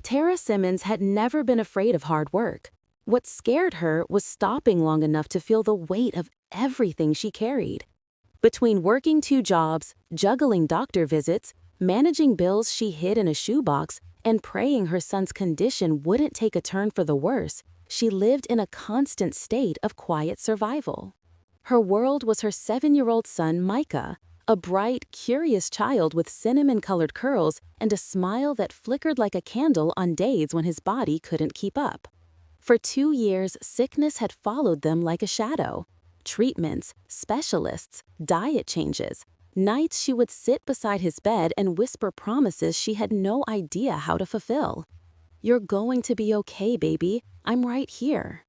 Tara Simmons had never been afraid of hard work. What scared her was stopping long enough to feel the weight of everything she carried. Between working 2 jobs, juggling doctor visits, managing bills she hid in a shoebox, and praying her son's condition wouldn't take a turn for the worse, she lived in a constant state of quiet survival. Her world was her 7-year-old son, Micah, a bright, curious child with cinnamon-colored curls and a smile that flickered like a candle on days when his body couldn't keep up. For 2 years, sickness had followed them like a shadow. Treatments, specialists, diet changes. Nights she would sit beside his bed and whisper promises she had no idea how to fulfill. "You're going to be okay, baby. I'm right here."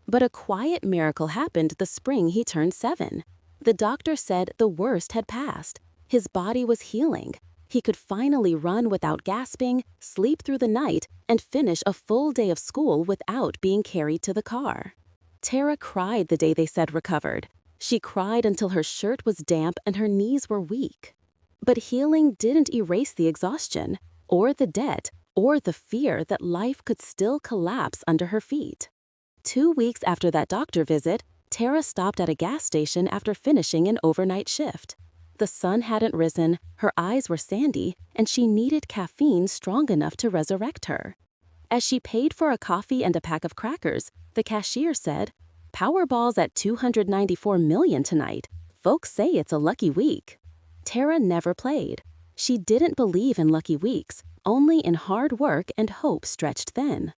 But a quiet miracle happened the spring he turned 7. The doctor said the worst had passed. His body was healing. He could finally run without gasping, sleep through the night, and finish a full day of school without being carried to the car. Tara cried the day they said recovered. She cried until her shirt was damp and her knees were weak. But healing didn't erase the exhaustion, or the debt, or the fear that life could still collapse under her feet. 2 weeks after that doctor visit, Tara stopped at a gas station after finishing an overnight shift. The sun hadn't risen, her eyes were sandy, and she needed caffeine strong enough to resurrect her. As she paid for a coffee and a pack of crackers, the cashier said, "Powerball's at 294 million tonight. Folks say it's a lucky week." Tara never played. She didn't believe in lucky weeks, only in hard work and hope stretched thin.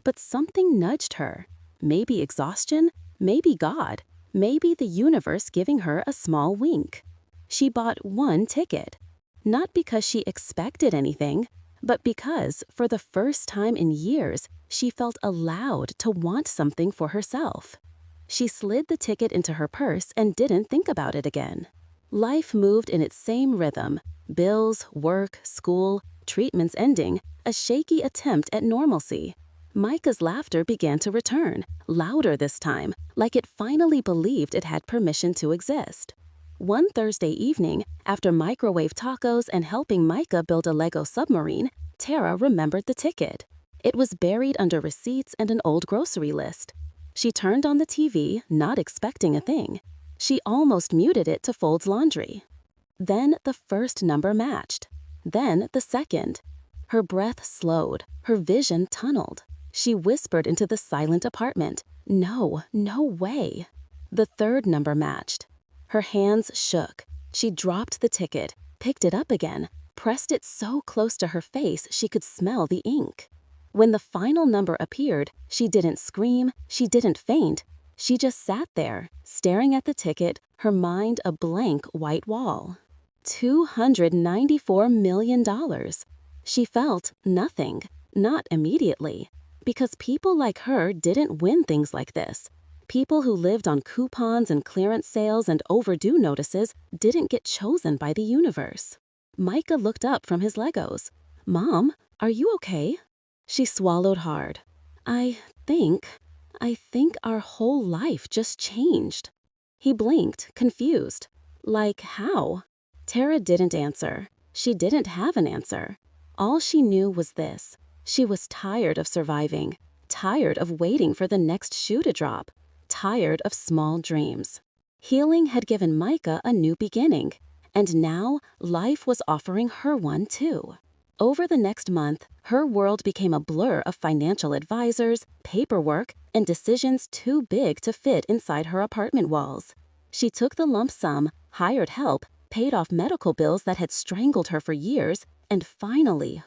But something nudged her. Maybe exhaustion, maybe God, maybe the universe giving her a small wink. She bought 1 ticket. Not because she expected anything, but because, for the first time in years, she felt allowed to want something for herself. She slid the ticket into her purse and didn't think about it again. Life moved in its same rhythm: bills, work, school, treatments ending, a shaky attempt at normalcy. Micah's laughter began to return, louder this time, like it finally believed it had permission to exist. One Thursday evening, after microwave tacos and helping Micah build a Lego submarine, Tara remembered the ticket. It was buried under receipts and an old grocery list. She turned on the TV, not expecting a thing. She almost muted it to fold laundry. Then the first number matched. Then the second. Her breath slowed, her vision tunneled. She whispered into the silent apartment, "No, no way." The third number matched. Her hands shook. She dropped the ticket, picked it up again, pressed it so close to her face she could smell the ink. When the final number appeared, she didn't scream, she didn't faint. She just sat there, staring at the ticket, her mind a blank white wall. $294 million. She felt nothing, not immediately. Because people like her didn't win things like this. People who lived on coupons and clearance sales and overdue notices didn't get chosen by the universe. Micah looked up from his Legos. "Mom, are you okay?" She swallowed hard. I think our whole life just changed." He blinked, confused. "Like how?" Tara didn't answer. She didn't have an answer. All she knew was this. She was tired of surviving, tired of waiting for the next shoe to drop, tired of small dreams. Healing had given Micah a new beginning, and now life was offering her one too. Over the next month, her world became a blur of financial advisors, paperwork, and decisions too big to fit inside her apartment walls. She took the lump sum, hired help, paid off medical bills that had strangled her for years, and finally,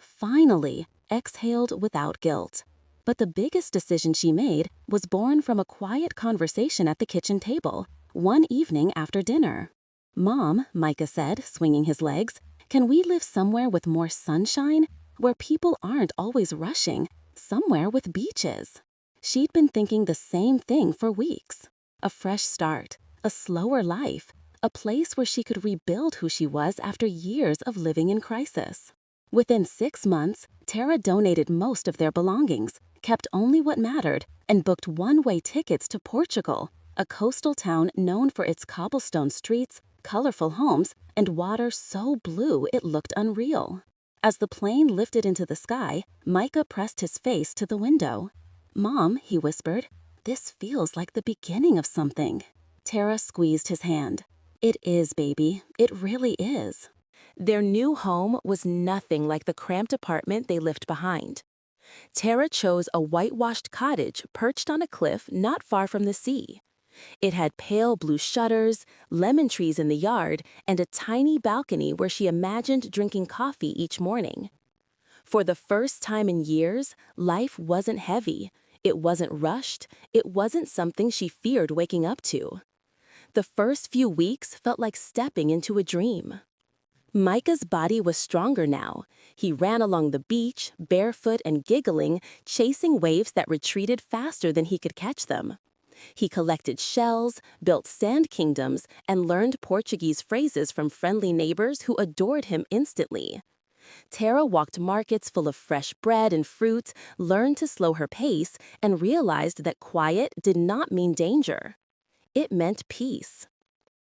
exhaled without guilt. But the biggest decision she made was born from a quiet conversation at the kitchen table, one evening after dinner. "Mom," Micah said, swinging his legs, "can we live somewhere with more sunshine? Where people aren't always rushing, somewhere with beaches?" She'd been thinking the same thing for weeks. A fresh start, a slower life, a place where she could rebuild who she was after years of living in crisis. Within 6 months, Tara donated most of their belongings, kept only what mattered, and booked one-way tickets to Portugal, a coastal town known for its cobblestone streets, colorful homes, and water so blue it looked unreal. As the plane lifted into the sky, Micah pressed his face to the window. "Mom," he whispered, "this feels like the beginning of something." Tara squeezed his hand. "It is, baby. It really is." Their new home was nothing like the cramped apartment they left behind. Tara chose a whitewashed cottage perched on a cliff not far from the sea. It had pale blue shutters, lemon trees in the yard, and a tiny balcony where she imagined drinking coffee each morning. For the first time in years, life wasn't heavy. It wasn't rushed. It wasn't something she feared waking up to. The first few weeks felt like stepping into a dream. Micah's body was stronger now. He ran along the beach, barefoot and giggling, chasing waves that retreated faster than he could catch them. He collected shells, built sand kingdoms, and learned Portuguese phrases from friendly neighbors who adored him instantly. Tara walked markets full of fresh bread and fruit, learned to slow her pace, and realized that quiet did not mean danger. It meant peace.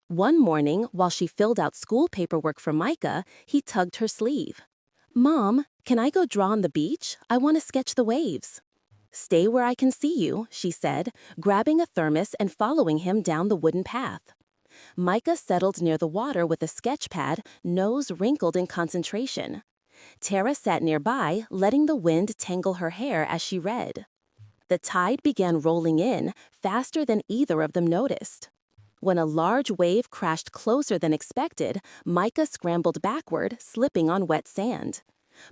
One morning, while she filled out school paperwork for Micah, he tugged her sleeve. "Mom, can I go draw on the beach? I want to sketch the waves." "Stay where I can see you," she said, grabbing a thermos and following him down the wooden path. Micah settled near the water with a sketch pad, nose wrinkled in concentration. Tara sat nearby, letting the wind tangle her hair as she read. The tide began rolling in, faster than either of them noticed. When a large wave crashed closer than expected, Micah scrambled backward, slipping on wet sand.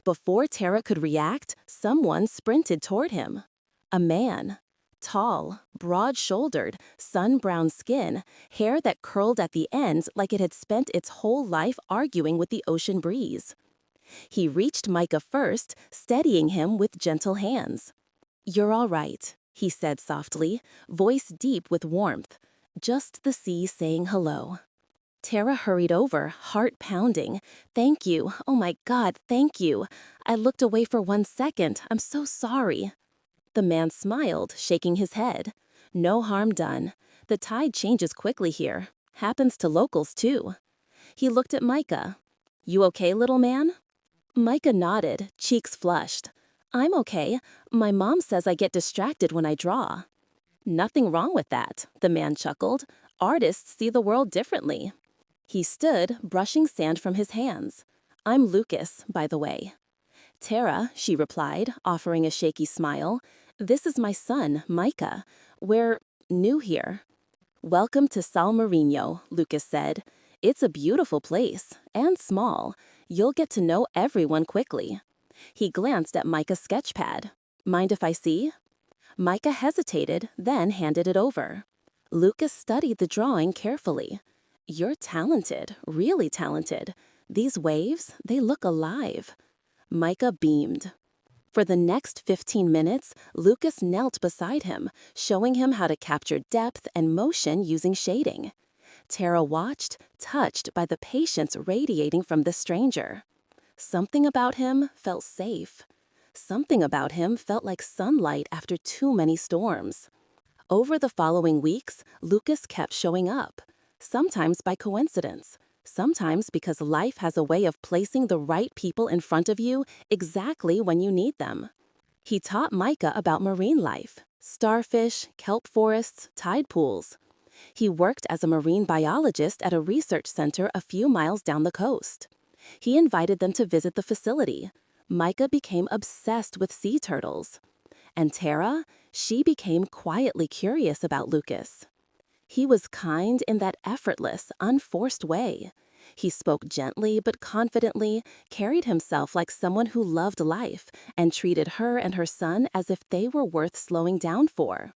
Before Tara could react, someone sprinted toward him. A man. Tall, broad-shouldered, sun-brown skin, hair that curled at the ends like it had spent its whole life arguing with the ocean breeze. He reached Micah first, steadying him with gentle hands. "You're all right," he said softly, voice deep with warmth. Just the sea saying hello. Tara hurried over, heart pounding. "Thank you. Oh my God, thank you. I looked away for 1 second. I'm so sorry." The man smiled, shaking his head. "No harm done. The tide changes quickly here. Happens to locals, too." He looked at Micah. "You okay, little man?" Micah nodded, cheeks flushed. "I'm okay. My mom says I get distracted when I draw." "Nothing wrong with that," the man chuckled. "Artists see the world differently." He stood, brushing sand from his hands. "I'm Lucas, by the way." "Tara," she replied, offering a shaky smile. "This is my son, Micah. We're new here." "Welcome to Sal Marino," Lucas said. "It's a beautiful place, and small. You'll get to know everyone quickly." He glanced at Micah's sketchpad. "Mind if I see?" Micah hesitated, then handed it over. Lucas studied the drawing carefully. "You're talented, really talented. These waves, they look alive." Micah beamed. For the next 15 minutes, Lucas knelt beside him, showing him how to capture depth and motion using shading. Tara watched, touched by the patience radiating from the stranger. Something about him felt safe. Something about him felt like sunlight after too many storms. Over the following weeks, Lucas kept showing up, sometimes by coincidence, sometimes because life has a way of placing the right people in front of you exactly when you need them. He taught Micah about marine life, starfish, kelp forests, tide pools. He worked as a marine biologist at a research center a few miles down the coast. He invited them to visit the facility. Micah became obsessed with sea turtles. And Tara, she became quietly curious about Lucas. He was kind in that effortless, unforced way. He spoke gently but confidently, carried himself like someone who loved life, and treated her and her son as if they were worth slowing down for.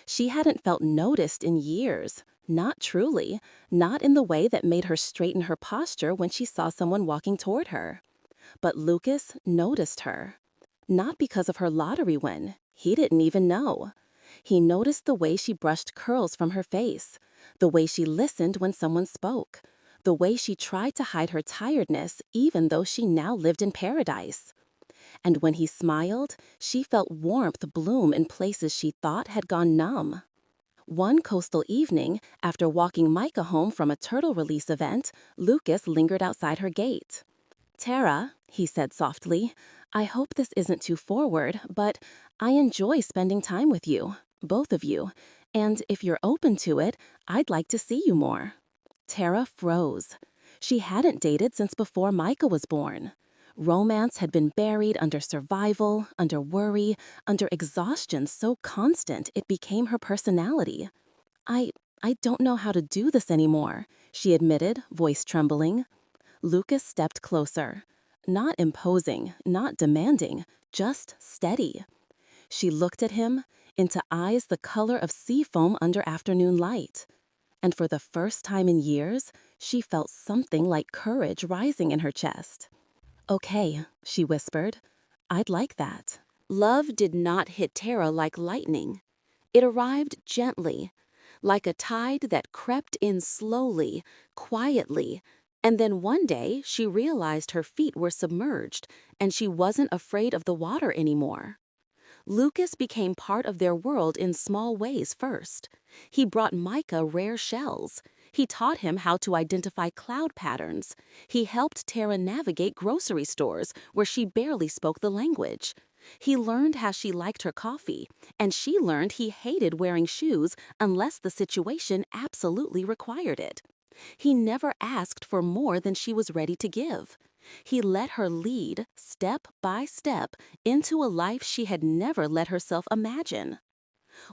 She hadn't felt noticed in years, not truly, not in the way that made her straighten her posture when she saw someone walking toward her. But Lucas noticed her. Not because of her lottery win. He didn't even know. He noticed the way she brushed curls from her face, the way she listened when someone spoke, the way she tried to hide her tiredness even though she now lived in paradise. And when he smiled, she felt warmth bloom in places she thought had gone numb. One coastal evening, after walking Micah home from a turtle release event, Lucas lingered outside her gate. Tara, he said softly, I hope this isn't too forward, but I enjoy spending time with you, both of you, and if you're open to it, I'd like to see you more. Tara froze. She hadn't dated since before Micah was born. Romance had been buried under survival, under worry, under exhaustion so constant it became her personality. I I don't know how to do this anymore, she admitted, voice trembling. Lucas stepped closer. Not imposing, not demanding, just steady. She looked at him, into eyes the color of sea foam under afternoon light. And for the first time in years, she felt something like courage rising in her chest. Okay, she whispered. I'd like that. Love did not hit Tara like lightning. It arrived gently, like a tide that crept in slowly, quietly, and then one day she realized her feet were submerged and she wasn't afraid of the water anymore. Lucas became part of their world in small ways first. He brought Micah rare shells. He taught him how to identify cloud patterns. He helped Tara navigate grocery stores where she barely spoke the language. He learned how she liked her coffee, and she learned he hated wearing shoes unless the situation absolutely required it. He never asked for more than she was ready to give. He let her lead, step by step, into a life she had never let herself imagine.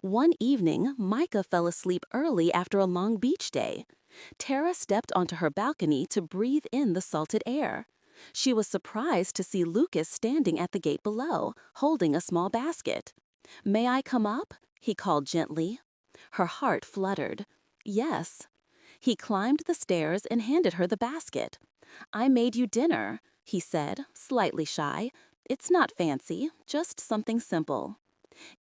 One evening, Micah fell asleep early after a long beach day. Tara stepped onto her balcony to breathe in the salted air. She was surprised to see Lucas standing at the gate below, holding a small basket. "May I come up?" he called gently. Her heart fluttered. Yes. He climbed the stairs and handed her the basket. "I made you dinner," he said, slightly shy. "It's not fancy, just something simple."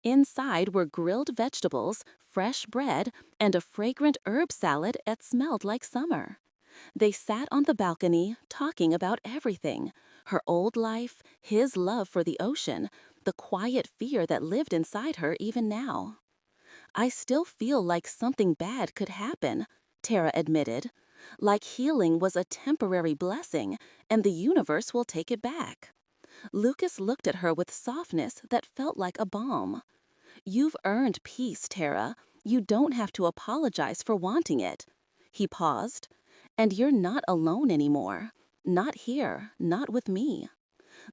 Inside were grilled vegetables, fresh bread, and a fragrant herb salad that smelled like summer. They sat on the balcony, talking about everything: her old life, his love for the ocean, the quiet fear that lived inside her even now. "I still feel like something bad could happen," Tara admitted. "Like healing was a temporary blessing, and the universe will take it back." Lucas looked at her with softness that felt like a balm. "You've earned peace, Tara. You don't have to apologize for wanting it." He paused. "And you're not alone anymore. Not here, not with me."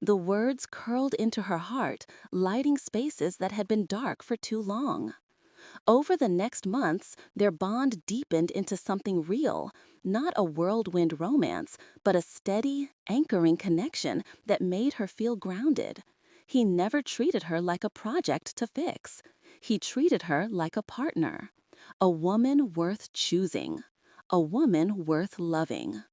The words curled into her heart, lighting spaces that had been dark for too long. Over the next months, their bond deepened into something real, not a whirlwind romance, but a steady, anchoring connection that made her feel grounded. He never treated her like a project to fix. He treated her like a partner, a woman worth choosing, a woman worth loving.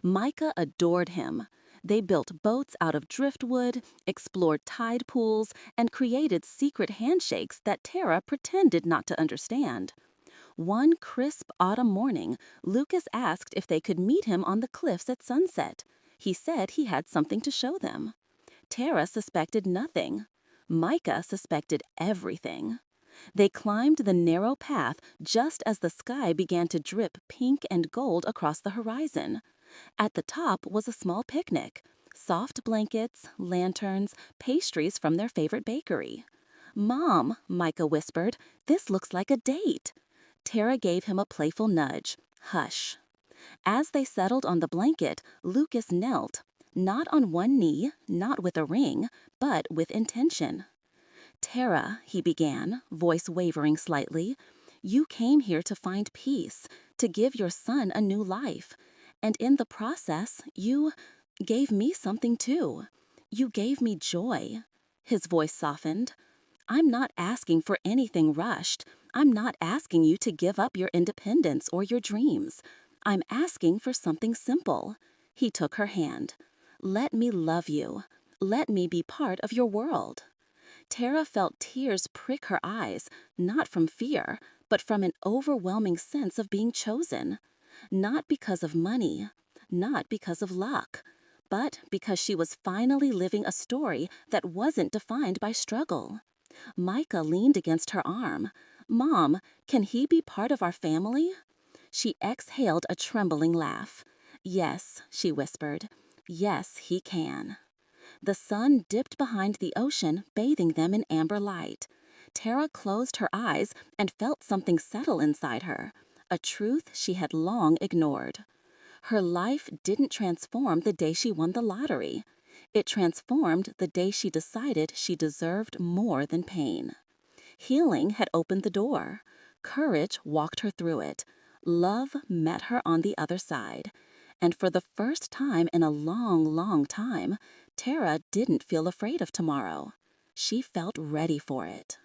Micah adored him. They built boats out of driftwood, explored tide pools, and created secret handshakes that Tara pretended not to understand. One crisp autumn morning, Lucas asked if they could meet him on the cliffs at sunset. He said he had something to show them. Tara suspected nothing. Micah suspected everything. They climbed the narrow path just as the sky began to drip pink and gold across the horizon. At the top was a small picnic: soft blankets, lanterns, pastries from their favorite bakery. "Mom," Micah whispered, "this looks like a date." Tara gave him a playful nudge. "Hush." As they settled on the blanket, Lucas knelt, not on one knee, not with a ring, but with intention. "Tara," he began, voice wavering slightly, "you came here to find peace, to give your son a new life. And in the process, you gave me something too. You gave me joy." His voice softened. "I'm not asking for anything rushed. I'm not asking you to give up your independence or your dreams. I'm asking for something simple." He took her hand. "Let me love you. Let me be part of your world." Tara felt tears prick her eyes, not from fear, but from an overwhelming sense of being chosen. Not because of money, not because of luck, but because she was finally living a story that wasn't defined by struggle. Micah leaned against her arm. "Mom, can he be part of our family?" She exhaled a trembling laugh. "Yes," she whispered. Yes, he can. The sun dipped behind the ocean, bathing them in amber light. Tara closed her eyes and felt something settle inside her, a truth she had long ignored. Her life didn't transform the day she won the lottery. It transformed the day she decided she deserved more than pain. Healing had opened the door. Courage walked her through it. Love met her on the other side. And for the first time in a long, long time, Tara didn't feel afraid of tomorrow. She felt ready for it.